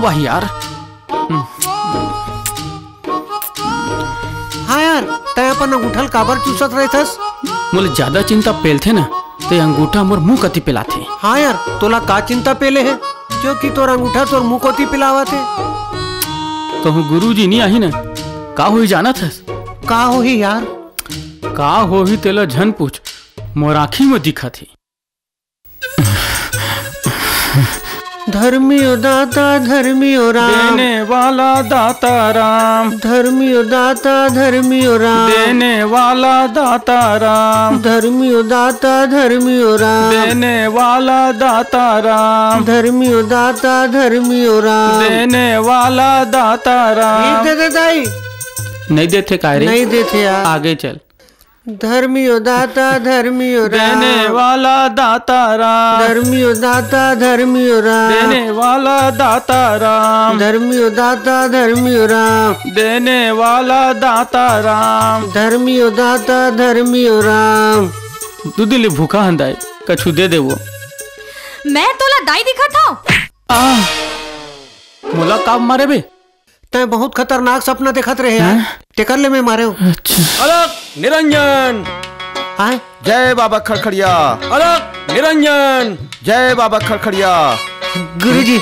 पाही यार। हाँ यार, तय अपन अंगूठल काबर चूसत रहे थस? मोले ज्यादा चिंता पेल थे ना, ते अंगूठा मोर मुंह कति पिला थे। हाँ यार, तोला का चिंता पेले है जो कि तोर अंगूठा तोर मुंह कोती पिलावा थे? कहूँ गुरुजी नहीं आही ना, का होई जाना थस? का होही यार? का होही तेला झन पूछ, मोर आँखी में दिखा थी। धर्मियो दाता धर्मियो राम, देने वाला दाता राम। धर्मियो दाता धर्मियो राम, देने वाला दाता राम। धर्मियो दाता धर्मियो राम, देने वाला दाता राम। धर्मियो दाता धर्मियो राम, देने वाला दाता राम। दे दे दाई। नहीं देते का रे? नहीं देते यार। आगे चल। धर्मियो दाता धर्मियो राम, देने वाला दाता राम। धर्मियो दाता धर्मियो राम, देने वाला दाता राम। धर्मियो दाता धर्मियो राम, देने वाला दाता राम। धर्मियो दाता धर्मियो राम। तू दिल भूखा हंदाए, कछु दे दे वो। मैं तोला दाई दिखा था। मोला काब मारे बे? तय बहुत खतरनाक सपना देखत रहे यार। टेकर ले में मारे हो। अच्छा। अलग निरंजन। हाँ? जय बाबा खड़खड़िया। अलग निरंजन। जय बाबा खड़खड़िया। गुरुजी।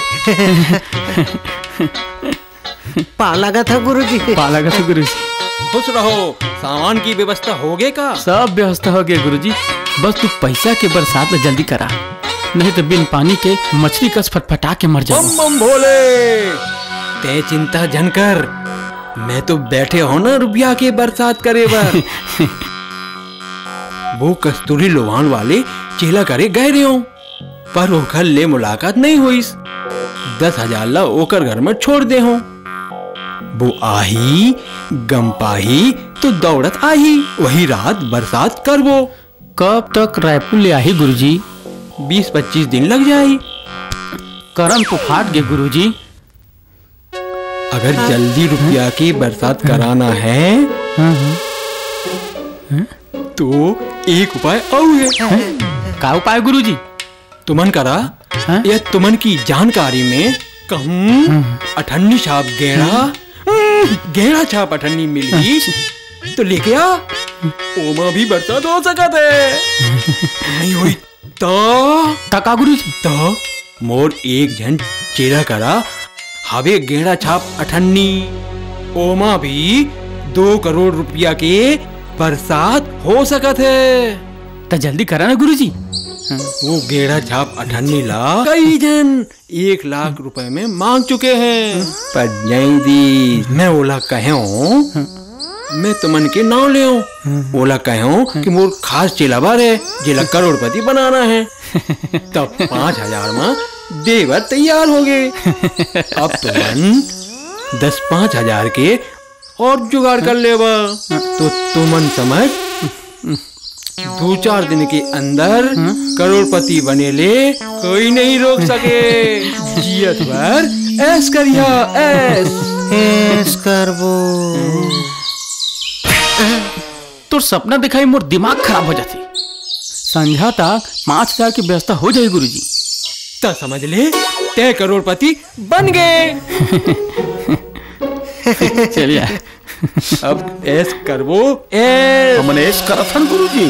पा लगा था गुरुजी। पा लगा था गुरुजी। खुश रहो। सामान की व्यवस्था हो गए का? सब व्यवस्था हो गया गुरुजी, बस तू पैसा के बरसात में जल्दी करा, नहीं तो बिन पानी के मछली कस फटफटा के मर जाऊं। बम बम भोले। ते चिंता जन कर, मैं तो बैठे हो ना रुपया के बरसात करे बर। वो कस्तूरी लोहान वाले चेला करे गए रहे हो, पर ओकर ले मुलाकात नहीं हुई। 10,000 ला ओकर घर में छोड़ दे हो। वो आही गम पाही तो दौड़त आही, वही रात बरसात कर वो। कब तक रायपुर ले आही गुरुजी? 20-25 दिन लग जाई। करम तो फाट गए गुरुजी। अगर जल्दी रुपया की बरसात कराना है तो एक उपाय और है। का उपाय गुरुजी? तुमन करा या तुमन की जानकारी में कहूँ अठन्नी छाप गेड़ा छाप अठन्नी मिली तो लेके आ, ओमा भी बरसात हो सकत है। नहीं हुई तो का गुरुजी? तो मोर एक जन चेरा करा हवे गेड़ा छाप अठन्नी, ओमा भी 2 करोड़ रुपया के बरसात हो सकत है। तो जल्दी करा ना गुरुजी। वो गेड़ा छाप अठन्नी ला कई जन 1 लाख रुपए में मांग चुके हैं, पर नहीं दी। मैं ओला कहे मैं तुमन के नाम ले ओला कहे कि मोर खास चेलावर है जिला करोड़पति बनाना है। तब 5,000 में देवर तैयार हो गए। अब तुमन 10-5,000 के और जुगाड़ कर लेवा तो तुमन समझ 2-4 दिन के अंदर करोड़पति बने ले, कोई नहीं रोक सके। जियत भर ऐस करिया, ऐस करबो। तो सपना दिखाई मोर दिमाग खराब हो जाती। संध्या तक 5,000 की व्यवस्था हो जाएगी गुरुजी। तो समझ ले ते करोड़पति बन गए। चलिए अब ऐस करबो, ऐस हमने ऐस करथन गुरुजी।